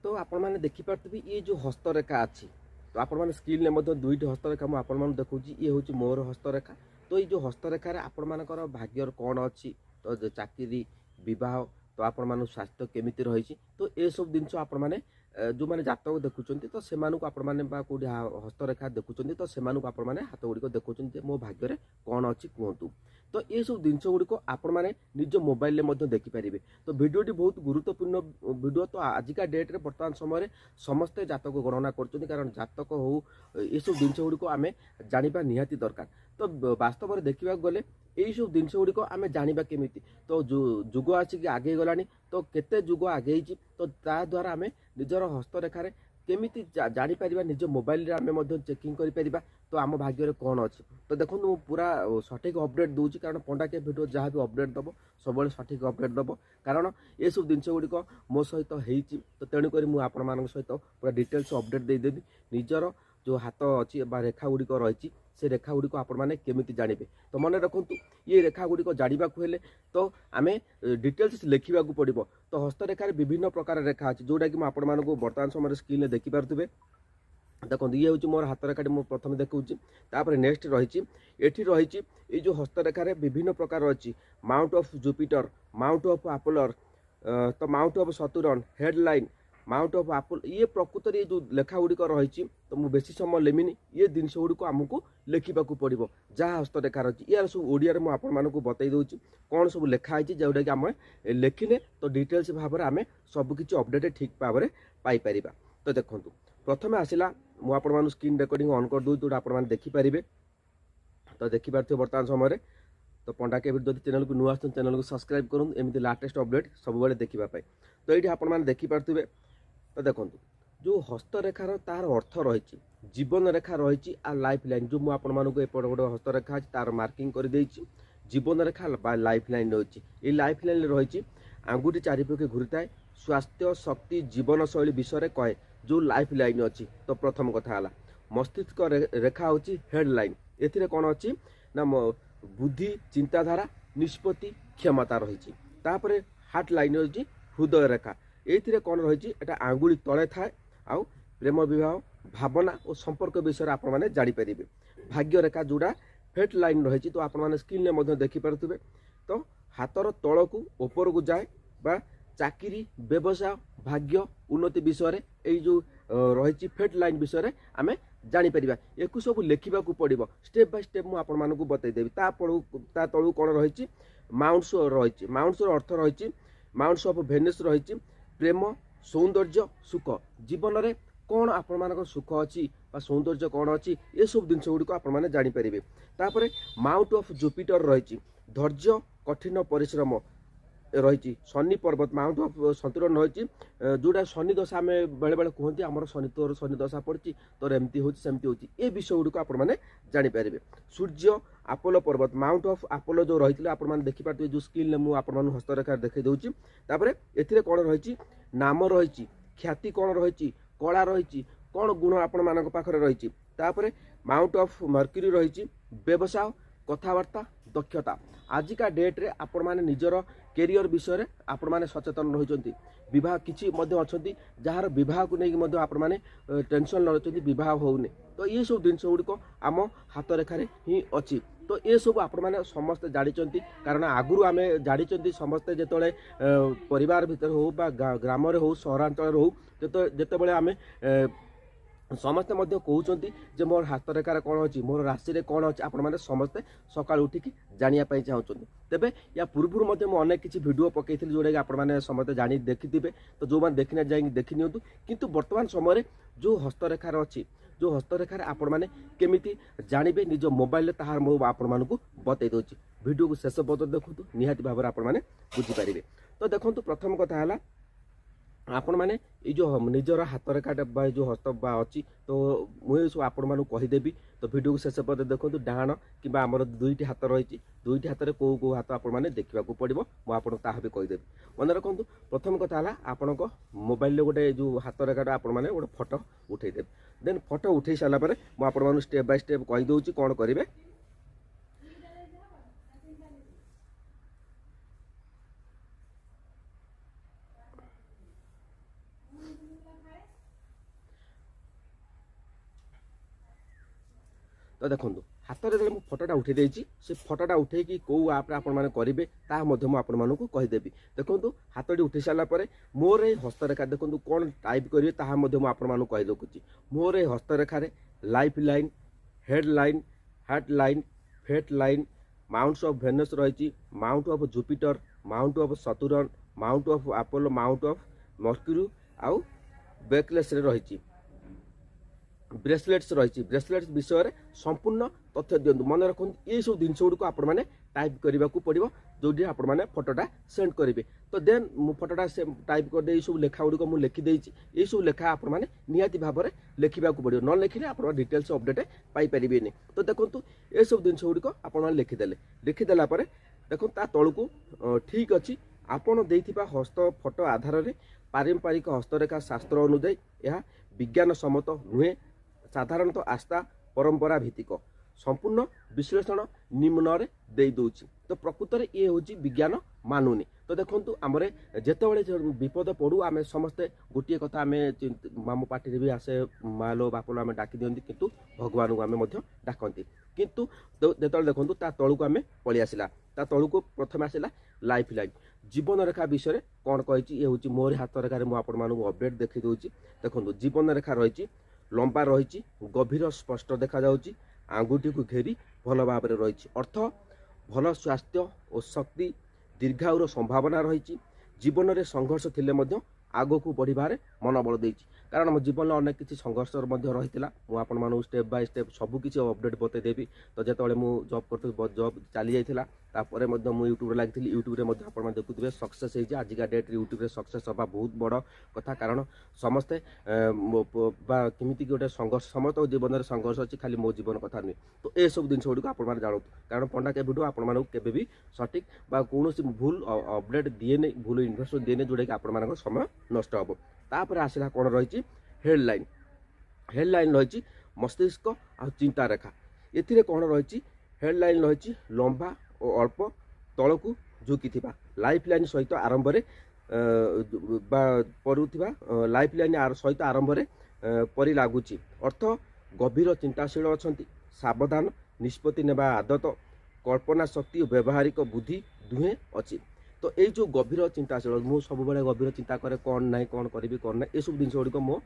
तो आपण मैंने देखिपे ये जो हस्तरेखा अच्छी तो आपण मैंने स्क्रीन में दुईट हस्तरेखा मुझे आपण मैंने देखा ये हूँ मोर हस्तरेखा। तो ये जो हस्तरेखार आपण मानकर भाग्यर कौन अच्छी तो चाकरी विवाह तो आपण मान स्वास्थ्य केमिति रही तो ये सब जिन आपण मैंने जो मैंने जातक देखुं तो से आपण मैंने कौटी हस्तरेखा देखुं तो से आपण मैंने हाथ गुड़िक देखुं मो भाग्य कौन अच्छी कहतु। तो ये सब जिन गुड़िक आपण मैंने निज मोबाइल में देखिपारे। तो भिडियोटी बहुत गुरुत्वपूर्ण भिडियो। तो आजिका डेट्रे बर्तमान समय समस्ते जातक गणना कर कारण जातक हो ये सब जिन गुड़िक आम जाना निहाती दरकार। तो वास्तव में देखा गले यही सब जिन गुड़िक आम जाना केमिति तो जुग आसिक आगे गलानी तो केते जुग आगे तो ता द्वारा आम निजर हस्तरेखार केमिति जापर निज मोबाइल आम चेकिंग कर तो आम भाग्य कौन अच्छी। तो देखो पूरा सठिक अपडेट दूसरी कारण पंडा के भिडियो जहाँ भी अपडेट दब सब सठिक अपडेट दब कारण ये सब जिन गुड़िक मो सहित होती। तो तेणुक मुझे सहित पूरा डिटेल्स अपडेट देदेवी निजर जो हाथ अच्छी रेखा गुड़िक रही से रेखा गुड़िक आपण मैंने केमिति जानिबे। तो मन रखु ये रेखा गुड़िक जाना हेले तो आम डिटेल्स लिखा पड़ो। तो हस्तरेखार विभिन्न प्रकार रेखा अच्छी जोटा कि आपण मानक बर्तमान समय स्क्रीन देखिपे। देखो ये हूँ मोर हाथ रेखाटी मुझे प्रथम देखा नेक्स्ट रही ये जो हस्तरेखार विभिन्न प्रकार अच्छी mount of Jupiter mount of Apollo तो mount of Saturn head line mount of Apollo ये प्रकृत ये जो लेखा गुड़िक रही तो मुझे बेसी समय लेमिनी ये जिन गुड़िक आमको लिखा पड़ो जहाँ हस्तरेखार अच्छी यार सब ओडिया मुझे बतई दूसरी कौन सब लिखाई जोटा कि आम लिखिले तो डिटेल्स भाव में आम सबकि अपडेट ठीक भाव में पाइपर। तो देखो प्रथम आसला मुझे स्क्रीन रेकर्डिंग ऑन कर दूँ जोटा आप देखिपारे। तो देखिपे बर्तमान समय तो पंडा के जब चैनल को नुआ चैनल को सब्सक्राइब करूँ एमती लाटेस्ट अपडेट सब देखा। तो ये आपने देखिपे। तो देखो जो हस्तरेखार तार अर्थ रही जीवन रेखा रही आ लाइफ लाइन जो मुझे एपट गोटे हस्तरेखा अच्छी तार मार्किंग कर जीवन रेखा लाइफ लाइन रही ये लाइफ लाइन रही आंगुठी चारिपक्षे घूरी थाए स्वास्थ्य शक्ति जीवन शैली विषय कहे जो लाइफ लाइन अच्छी। तो प्रथम कथा है मस्तिष्क रेखा हूँ हेडलाइन ए कौन अच्छी ना बुद्धि चिंताधारा निष्पत्ति क्षमता रही। हार्ट लाइन रही हृदय रेखा ये कौन रही आंगुली तले थाए आउ प्रेम विवाह भावना और संपर्क विषय आप जापर। भाग्य रेखा जोड़ा फेट लाइन रही तो आपने स्क्रीन में देखिपे। तो हाथर तल को ऊपर को जाए बा चाकरी व्यवसाय भाग्य उन्नति विषय ये जो रही फेट लाइन विषय आम जापर एक सब लिखा पड़ो स्टेप बाय स्टेप मुझे बतईदेवी। तलू कौन रही माउंट्स रही माउंट्स अर्थ रही माउंट्स ऑफ वेनिस रही प्रेम सौंदर्य सुख जीवन में कौन आपण सुख अच्छी सौंदर्य कौन अच्छी ये सब जिन गुड़िक आपने जापर। तापर माउंट ऑफ जुपिटर रही धैर्य कठिन परिश्रम रही शनि पर्वत माउंट ऑफ संतुलन रही जोड़ा शनि दशा आम बेले बेले कहते आम शनि तोर शनि दशा पड़ी तोर एमती होमती हो विषय गुड़िक आपने जापर। सूर्य आपोलो पर्वत माउंट ऑफ आपोलो जो रही आपने देखिपे जो स्क्रीन में मुझे हस्तरेखा देखी दूसरी। तापर ए कौन रही नाम रही ख्याति कौन रही कला रही कौन गुण आपण पाखरे रही। तापर माउंट ऑफ मर्क्यूरी रही व्यवसाय कथबार्ता दक्षता आजिका डेट्रे आपण मैंने निजर कैरियर विषय आपण मैंने सचेतन रही विवाह किसी अच्छा जार बह को लेकिन आपण मैंने टेंशन रही बह होने। तो ये सब जिन गुड़िक आम हाथ रेखार ही अच्छी। तो ये सब आपण मैंने समस्ते जानी कारण आगुरी आम जानी समस्ते जिते परिवार भितर हो ग्राम हो सहरांचल हो जिते आम समस्ते कहते जे मोर हाथ रेखार कौन अच्छी मोर राशि कौन अच्छी आपण मैंने समस्ते सकाल उठिकी जानापी चाहते। तेबे या पूर्व मुझे अनेक किसी भिडियो पकई जोटा कि आपने समस्ते जानी देखिथे। तो जो मैंने देखना जाए देखी नियंतु किंतु वर्तमान समय जो हस्तरेखार अच्छी जो हस्तरेखार आपण मैंने केमिति जानिबे निज मोबाइल ताहार मो आपण मानकु बतई दोछि वीडियो को शेष पद देखु निहाती भाव आपण माने बुझी पारिबे। तो देखो प्रथम कथा है आपण मैंने ये जो निजर हाथ रेखा जो हस्त अच्छी तो मुझे सब आपण मानू कहीदेवी। तो वीडियो को शेष पद देखो डाण कि आमर दुईटी हाथ रही दुईटी हाथ में कौ कौ हाथ आपने देखा पड़ो मुझे ताहा भी कहीदेवी। मन रखु प्रथम कथा है आपण मोबाइल गोटे जो हाथ रेखा आपने गोटे फोटो उठेदेव देन फोटो उठे सारापर मुझे स्टेप बाय स्टेप कहीदे कौन करेंगे। तो देखो हाथ में फटोटा उठे देती से फटोटा उठे कौ आप्रे आपने करेंगे आपको कहीदेवी देखो हाथटी उठे सारापर मोर ये हस्तरेखा देखो कौन टाइप करेंगे ताकि कहीदे मोर ये हस्तरेखार life line head line heart line fate line mounts of Venus रही mount of Jupiter mount of Saturn mount of Apollo mount of Mercury आउ बेकलेस रही ब्रेसलेट्स रही ब्रेसलेट्स विषय संपूर्ण तथ्य दिंतु मन रखु ये सब जिन गुड़ आपने टाइप करने को पड़ो जो आपने फटोटा सेंड करेंगे तो देन मु फटोटा टाइप करदे सब लेखा गुड़ मुझे लिखिदे ये सब लेखा आपने निहाती भाव में लिखा पड़ो न लिखिले आप डिटेल्स अपडेट पाइपर तो देखो ये सब जिन गुड़ आपने लिखिदेला देखो ता तलू ठीक अच्छी आपड़ देथिबा हस्त फोटो आधार में पारंपरिक हस्तरेखा शास्त्र अनुଯାयी यह विज्ञान सम्मत नुहे साधारणतः आस्था परंपरा भित्तिक संपूर्ण विश्लेषण निम्न दे दूची तो प्रकृत में ये हूँ विज्ञान मानुनी तो देखो आमर जिते विपद पड़ू आम समस्ते गोटे कथा आम मामो पार्टी भी आसे मालो बापलो आम डाकी दिखती किंतु भगवान को आम डाकती किंतु जो देखो ता तलू आम पलि आसला ता तलू को प्रथम आसला लाइफ लाइन जीवन रेखा विषय कौन कही ये हूँ मोर हाथ रेखार मुझे अपडेट देखी दूसरी देखो जीवन रेखा रही लंबा रही गभीर स्पष्ट देखा आंगुठी को घेरी भल भाव में रही अर्थ भल स्वास्थ्य और शक्ति दीर्घायुर संभावना रही जीवन में संघर्ष थिले आग को बढ़ार मनोबल देती कारण मो जीवन में अनेक किसी संघर्ष रही मुझे स्टेप बाय स्टेप सबकि अपडेट बतईदेवी तो जिते मुझे जॉब कर जॉब चली जाता तापर मुझे यूट्यूब लगी यूट्यूब आप देखुए सक्सेस होती आजिका डेट्रे यूट्यूब सक्सेस हवा बहुत बड़ कथा कारण समस्ते केमी गोटे संघर्ष समस्त जीवन में संघर्ष अच्छी खाली मो जीवन कथा नुहे तो ये सब जिन गुड़ आप जानतु कारण पंडा के भिडियो आपके भी सठिक कौन भूल अपडेट दिए नहीं भूल इनफर्मेशन दिए नहीं जोटा कि आप समय नष्ट हम तापर आसला कौन रही हेडलाइन रही मस्तिष्क आ चिंता रेखा ये कौन रही हेडलाइन रही लंबा और अल्प तलू झुकी लाइफ लाइन सहित आरंभ पड़ुवा लाइफ लाइन सहित आरंभ परि लगुच अर्थ गभीर चिंताशील अच्छा सावधान निष्पत्ति नेबा आदत कल्पना शक्ति और व्यावहारिक बुद्धि दुहे अच्छी तो ये जो गभीर चिंताशील मु सब गभीर चिंता करे कौन ना कौन करी कौन ना ये सब जिन गुड़िक मो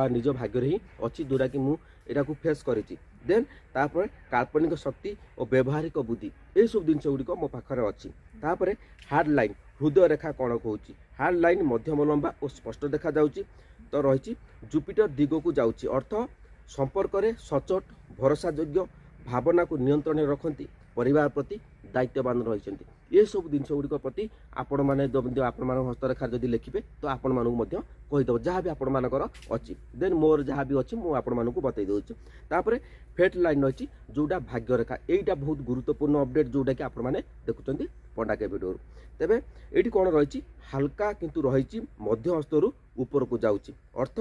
निज भाग्य ही अच्छी जोटा कि मुझा फेस करी देन तापर काल्पनिक शक्ति और व्यावहारिक बुद्धि ये सब जिन गुड़िक मो पाखे अच्छी तापर हार्ड लाइन हृदय रेखा कौन कहूँ हार्ड लाइन मध्यम लंबा और स्पष्ट देखा जाउची तो रही जुपिटर दिग को जाउची अर्थ संपर्क में सचोट भरोसायोग्य भावना को नियंत्रण रखती परिवार प्रति दायित्ववान रही ये सब जिन गुड़िक प्रति आपण मैंने हस्तरेखा जब लिखे तो आपण मानक कहीदेव जहाँ भी आपर अच्छी देन मोर जहाँ भी अच्छी मुझे बतई दूसरी तापर फेट लाइन रही जोटा भाग्य रेखा यहीटा बहुत गुरुत्वपूर्ण अपडेट जोटा कि आपने देखुं पंडा के भिडियो तेरे ये कौन रही हाल्का किंतु रही मध्य हस्तरू ऊपर को जाऊँगी अर्थ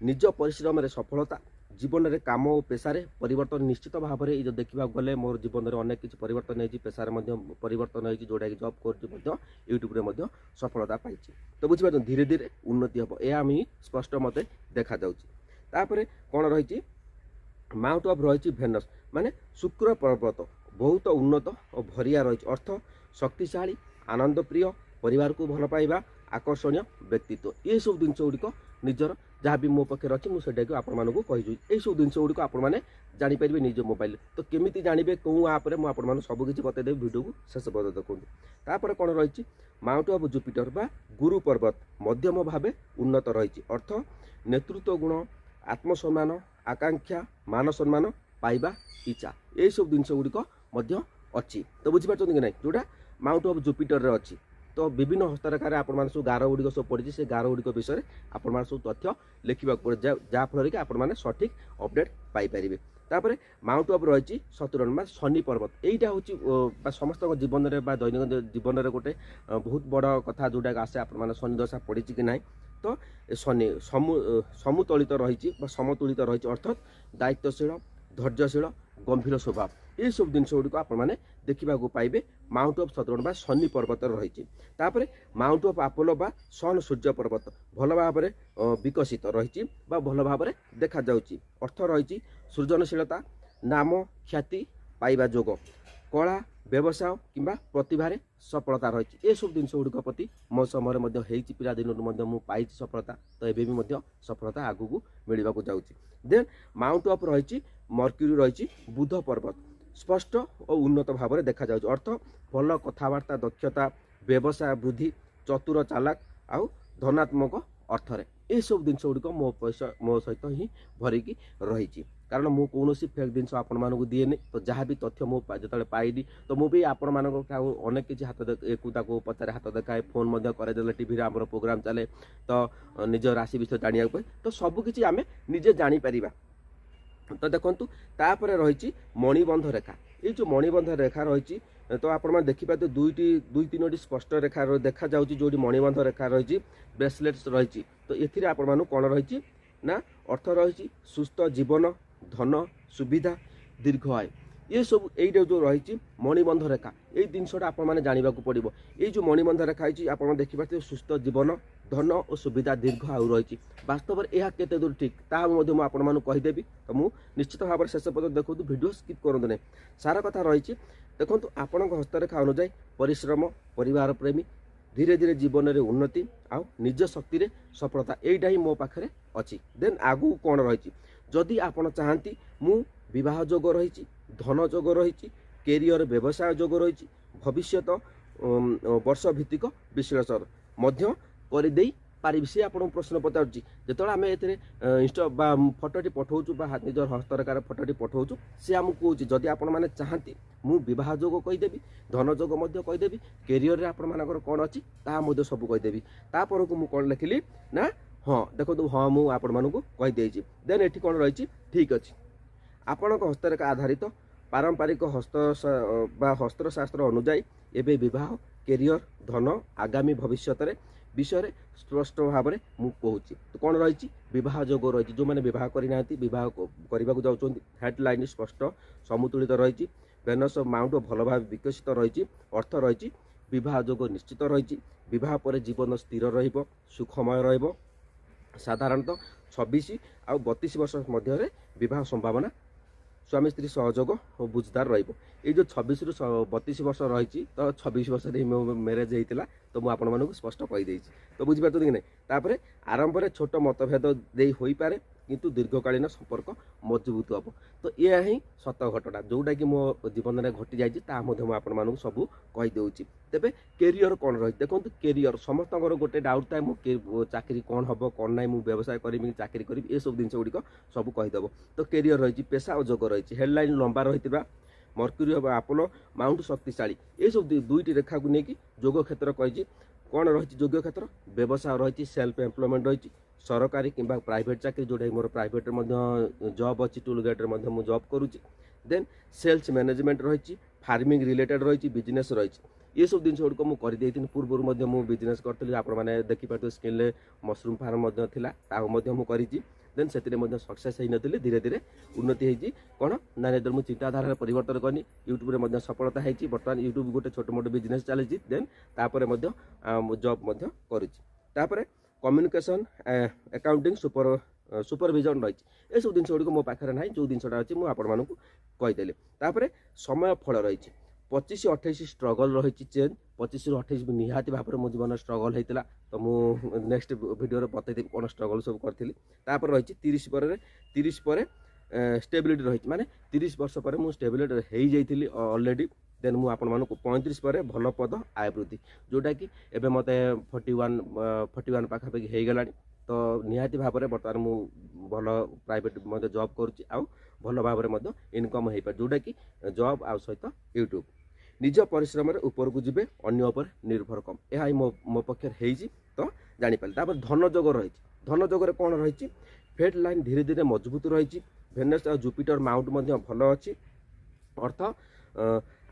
निज परिश्रम सफलता जीवन में काम और पेशार परिवर्तन निश्चित भाव में जो देखा गले मोर जीवन में अनेक किसी परिवर्तन होती पेशार परिवर्तन होती जोटा कि जॉब कर यूट्यूब सफलता पाई तो बुझे धीरे धीरे उन्नति हम यह स्पष्ट मत देखा जापर कौन रही माउंट ऑफ रही वेनस माने शुक्र पर्वत बहुत उन्नत और भरिया रही अर्थ शक्तिशाली आनंद प्रिय परिवार को भल पाइबा आकर्षणीय व्यक्तित्व ये सब जिन गुड़िक निजर जहाँ भी मो पाखे अच्छी मुझे आपको कही यही सब जिन गुड़िक आपने जापर निज मोबाइल तो केमी जानवे कौन आप्रे मुझे सबकि बतईदेवी वीडियो को शेष पर्यटन देखो तापर कौन रही माउंट ऑफ जुपिटर बा गुरु पर्वत मध्यम भाव उन्नत रही अर्थ नेतृत्व गुण आत्मसम्मान आकांक्षा मान सम्मान पाइबा इच्छा यही सब जिन गुड़िक अच्छी तो बुझीपार कि ना जोटा माउंट ऑफ जुपिटर अच्छी तो विभिन्न हस्तरेखार आप सब गार गुड़िक सब पड़ी से गार गुड़िक विषय आप सब तथ्य लिखा पड़े जहाँफल कि आप सठिक अपडेट पाइपर तापर माउंट ऑफ रही सतुरन शनि पर्वत यहीटा हूँ समस्त जीवन में दैनिक जीवन में गोटे बहुत बड़ कथा जोटा आसे आप शनि दशा पड़ी कि ना तो शनि समुतुलित रही समतुलित रही अर्थात दायित्वशील धैर्यशील गंभीर स्वभाव ये सब जिन गुड़िक आपने देखा पाइबे माउंट ऑफ सतुरन शनि पर्वत रही तापर माउंट ऑफ अपोलो बा सन सूर्य पर्वत भल भाव में विकसित रही भल भाव में देखा जाउची अर्थ रही सृजनशीलता नाम ख्याति पाइबा जोग कला व्यवसाय किंबा प्रतिभारे सफलता रही ए सब जिन गुड़िक प्रति मो समय पिला दिन मु पाई सफलता तो एबे भी मध्य सफलता आगू मिलवा जाऊँगी देन माउंट अप रही मर्क्यूरी रही बुध पर्वत स्पष्ट और उन्नत भाव में देखा जाउछ अर्थ भल कथबार्ता दक्षता व्यवसाय वृद्धि चतुर चालाक आउ धनात्मक अर्थरे ये सब जिन गुड़िक मो सहित ही भरिकी रही कारण मु कौन फेक जिन आपण मानक दिए तो जहाँ भी तथ्य मु जो पाइली तो मुझे आपण मानक अनेक किसी हाथ एक पचारे हाथ देखाए फोन करे टीवी आम प्रोग्राम चले तो निज राशि विषय जाना तो सबकि आम निजे जापर तो देखु तापर रही मणिबंध रेखा ये जो मणिबंध रेखा रही तो आपण देखिपारे दुई तीन स्पष्ट रेखा देखा जाऊँगी जो मणिबंध रेखा रही ब्रेसलेट्स रही तो ये आपण कौन रही ना अर्थ रही सुस्थ जीवन धन सुविधा दीर्घ आय ये सब ये जो रही मणिबंध रेखा ये जिनसा आपने जानवा पड़ो ये जो मणिबंध रेखा है आप देखिए सुस्थ जीवन धन और सुविधा दीर्घ आयु रही वास्तव में यह केते दूर ठीक ताकदेवी तो मुझे निश्चित भाव में शेष पर्यटन देखो वीडियो स्किप करूँ नहीं सारा कथा रही देखो आपण हस्तरेखा अनुजाई परिश्रम परिवार प्रेमी धीरे धीरे जीवन में उन्नति आउ निज शक्ति रे सफलता यहीटा ही मो पाखे अच्छी देन आगू कौन रही जदि आपण चाहती मु विवाह जोग रही धन जोग रही कैरियर व्यवसाय जोग रही भविष्य वर्ष भित्तिक विश्लेषण मध्य करदे पारि सी आपको प्रश्न पचारुची जो आम ए इंस्टा फटोटी पठाऊँ निजर हस्तरेखार फटोटी पठाऊँ सी आमको कहूँ जदि आपण मैंने चाहती मु बह जोग कहीदेवी धन जोग कहीदेवी कैरियर आपर कौन अच्छी ताकि सब कहीदेवी तापर को मुझे कौन लिखिली ना हाँ देखो हाँ मुझे आपण मानक कहीदे देन ये कौन रही ठीक अच्छे आपण हस्तरेखा आधारित पारंपरिक हस्तशास्त्र अनुजाई एवं बह कैरियर धन आगामी भविष्य विषय स्पष्ट भाव में मुझे तो कौन रही बह जोग रही जो मैंने बह करना बह करने जाऊँ हेडलाइन स्पष्ट समुतुलित रही वेनस माउंट भल भाव विकसित रही अर्थ रही बह जोग निश्चित रही बह पर जीवन स्थिर सुखमय साधारणतः 26 आउ 32 वर्ष मध्य बह संभावना स्वामी स्त्री सहयोग और बुझदार रही जो 26 रु 32 वर्ष रही तो 26 वर्ष मैरेज होता तो मुझे स्पष्ट कहीदे तो बुझीपार कि नहीं तापर आरंभ में छोट मतभेद दे हो पारे किंतु दीर्घकालीन संपर्क मजबूत हम तो यह ही सत घटना जोटा कि मो जीवन में घटी जाऊँ सब कहीदे तेरे कैरियर कौन रही देखो कैरियर समस्त गोटे डाउट थाए मो चाकरी कौन हम कौन ना मुझे व्यवसाय करी चाकरी करी ये सब जिन गुड़िक सब कहीदेव तो कैरियर रही पेशा और जोग रही हेडलाइन लंबा रही मर्क्यूरी आपोलो माउंट शक्तिशाली ये सब दुईटी रेखा को लेकिन जोग क्षेत्र कही कौन रही जोग क्षेत्र व्यवसाय रही सेल्फ एम्प्लॉयमेंट रही सरकारी किंबा प्राइवेट चाकरी जोटा मोर प्राइवेट जॉब अच्छी टूल गेट में जॉब करुँची देन सेल्स मैनेजमेंट रही फार्मिंग रिलेटेड रही बिजनेस रही ये सब जिन गुड़िक मुझे पूर्व मुझे बिजनेस करी आपने देखिपारे स्क्रीन मशरूम फार्म मुझे देन से सक्सेस होती धीरे धीरे उन्नति होती कौन ना मुझे चिंताधारा परिवर्तन करनी यूट्यूब में सफलता होती बर्तमान यूट्यूब गोटे छोट मोट बिजनेस चली देन तापर जॉब करुँची कम्युनिकेशन अकाउंटिंग सुपरविजन रही ये सब जिन गुड़िक मो पाखे ना जो जिनसा अच्छी मुझे कहीदेली तापर समय फल रही 25-28 स्ट्रगल रही चेंज 25 रु 28 निहाती भाव में मो जीवन स्ट्रगल होता तो मुझे नेक्स्ट वीडियो बताइदेवी कौन स्ट्रगल सब करी तापर रही 30 पर स्टेबिलिटी रही माने 30 वर्ष पर मुझे स्टेबिलिटी हो जाइली ऑलरेडी देन मुझे आपण 35 पर भल पद आय वृद्धि जोटा कि एबे मते 41 पाखापाखि हो गला तो निहाती भाव में बर्तमान मुझे भल प्राइवेट जॉब करुँची आउ भल भाव में इनकम हो पाए जोटा कि जॉब आउ सहित यूट्यूब निज परिश्रम ऊपर को जीवे अन्य उपर निर्भर कम यह मो पक्ष तो जानीपारे तापर धन जोग रही धन जोग कौन रही फेड लाइन धीरे धीरे मजबूत रही वेनस और जुपिटर माउंट भल अच्छी अर्थ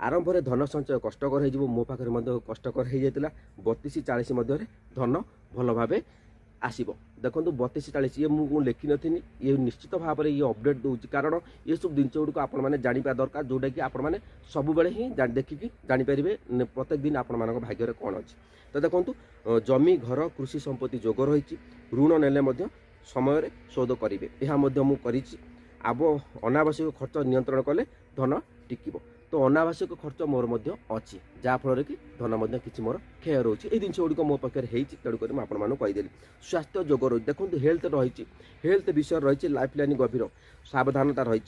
आरंभ में धन संचय कष्टकर हो मो पाखे कष्टकर हो जाता 32-40 मध्य धन भल भाव आसब देखो 32-40 ये मुझे लिखि नी ये निश्चित भाव में ये अपडेट दूसरी कारण ये सब जिन गुड़िक आपने जानवा दरकार जोटा कि आपने सब बेले ही देखिकी जानीपर प्रत्येक दिन आपण मान भाग्य कौन अच्छी तो देखो जमी घर कृषि संपत्ति जोग रही ऋण नेले समय शोध करेंगे यह मुझे आब अनावश्यक खर्च नियंत्रण कले धन टिकिब तो अनावश्यक खर्च मोर मध्य अच्छी जहाँफल कि धन मध्य किसी मोर क्षय रोचे ये जिन गुड़िक मो पाखे तेणुक मुझे कहीदेली स्वास्थ्य जोग रही देखो हेल्थ रही हेल्थ विषय रही लाइफ लाइन गभीर सावधानता रही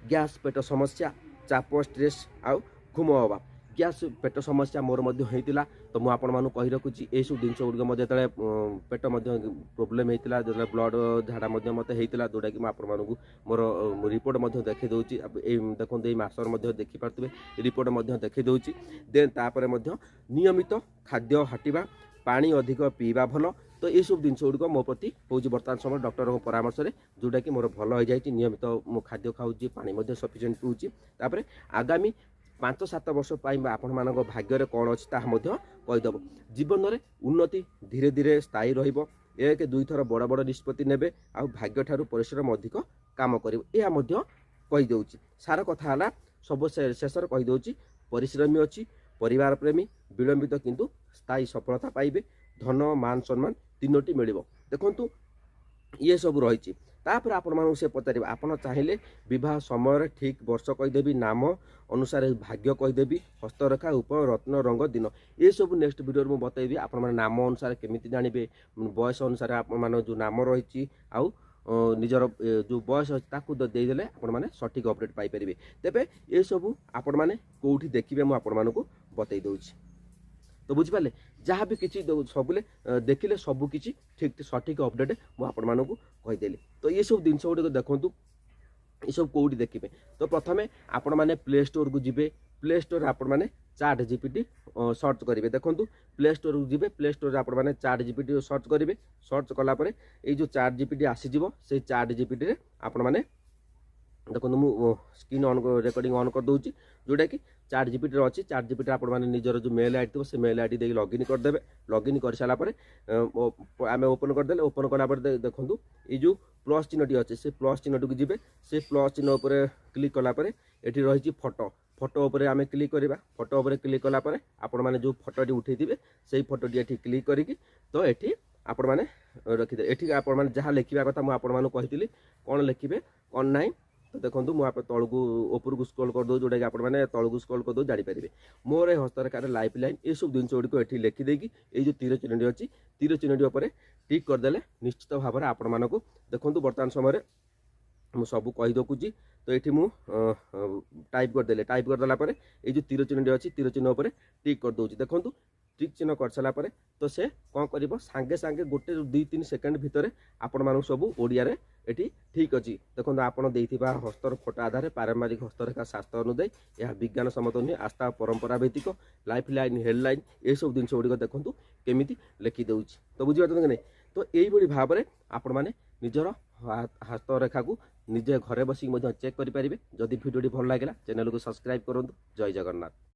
गैस पेट समस्या चाप स्ट्रेस आउ घुम अभाव गैस पेट समस्या मोर मध्य होता तो मुझे आपण कही रखुची ये सब जिन गुड़िक जो पेट प्रोब्लेम होता जो ब्लड झाड़ा मत होता जोटा कि मुझे मोर रिपोर्ट देखी दूसरी देखो ये मसर देखिपे रिपोर्ट देखी दूसरी देन तापर नियमित खाद्य हटिबा पानी अधिक पीवा भल तो ये सब जिन गुड़िक मो प्रति हूँ बर्तमान समय डॉक्टर परामर्श में जोटा कि मोर भल हो जाए नियमित मो खाद्य खाऊँ पानी सफिसीएंट पीऊँ आगामी 5-7 वर्ष आपण मान भाग्य कौन अच्छी कहीदेव जीवन में उन्नति धीरे धीरे स्थायी रहिबो 1-2 थर बड़ बड़ निष्पत्ति नेबे आ भाग्य ठारू परिश्रम अधिक काम करिवो कहीदे सार कथा है सब शेष कहीदे परिश्रमी अच्छी परिवार प्रेमी विलंबित किंतु स्थायी सफलता पाइबे धन मान सम्मान तीनोटी मिल देखु ये सब रही तापर आपण से पचार आपड़ चाहिए विवाह समय ठीक वर्ष कहीदेवी नाम अनुसार भाग्य कहीदेवी हस्तरेखा उप रत्न रंग दिन ये सब नेक्स्ट वीडियो में बतैबी आपण नाम अनुसार केमी जानवे बयस अनुसार आप जो नाम रही आउ निजर जो बयस अच्छी देदेले आपण मैंने सठिक अपडेट पाइपर तेरे ये सब आपण मैंने कौटी देखिए मुझे बतई दूसरी तो बुझिपारे जहाँ भी किसी सबले देखिले सबू किसी ठीक सठिक अपडेट मुझे कहीदेली तो ये सब जिन गुड़िक देखूँ ये सब कौटी देखिए तो प्रथम आपण मैंने प्ले स्टोर को जीवे प्ले स्टोर आपण मैंने चाट जीपीटी सर्च करेंगे देखूँ प्ले स्टोर को जीवे प्ले स्टोर आपण मैंने चाट जीपीटी सर्च करेंगे सर्च कलापर ये जो चाट जीपीटी आसीज से चाट जीपीटी आपण मैंने देखो मुझे स्क्रीन ऑन रिकॉर्डिंग ऑन कर दूसरी जोटा कि चाट जीपीटी अच्छी चाट जीपीटी आप निजर जो मेल आईडी थी से मेल आईडी दे लॉगिन करदे लॉगिन कर सारापर आम ओपन करदे ओपन कलापर देखूँ ये जो प्लस चिन्हटी अच्छे से प्लस चिन्हटी को जीवे से प्लस चिन्ह उपर क्लिक कलापर ये रही फोटो फोटो उपर आम क्लिक करवा फोटो उपर क्लिक कलापर आपण मैंने जो फोटोटी उठे से फोटोटी ये क्लिक करी तो ये आपण मैंने रखिदे ये आपण मैंने जहाँ लिखा कथा मुझे कही कौन लिखे कौन ना तो देखो मुझे तलू ऊपर को स्क्रॉल कर दो जोटा कि आपने तलू को स्क्रॉल कर दो जानीपारे मोर हस्तरेखार लाइफ लाइन ये सब जिन गुड़िक ये लिखिदेकी ये जो तीर चिन्हटी अच्छी तीर चिन्हटी उपर टिक करदे निश्चित भाव में आपण मानक देखूँ बर्तमान समय मुझे सब कही रखुची तो ये टाइप करदे टाइप करदेला ये जो तीर चिन्हटी अच्छी तीर चिन्ह उपर टिक कर दूसरी देखूँ टिक चिन्ह कर सारापर तो से कौन कर सांगे सांगे गोटे 2-3 सेकेंड भितर आपण मान सब ओडिया ये ठीक अच्छी देखो आपड़ हस्तर फोटो आधार पारंपरिक हस्तरेखा शास्त्र अनुदायी यह विज्ञान सम्मत नुहे आस्था परंपरा भित्तिक लाइफ लाइन हेडलाइन ये सब जिन गुड़िक देखूँ केमी लिखिदे तो बुझीपार कि नहीं तो यही भाव में आपण मैंने निजर हस्तरेखा को निजे घरे बसिक चेक करेंगे जदि भिडियो भल लगे चैनल को सब्सक्राइब करूँ जय जगन्नाथ।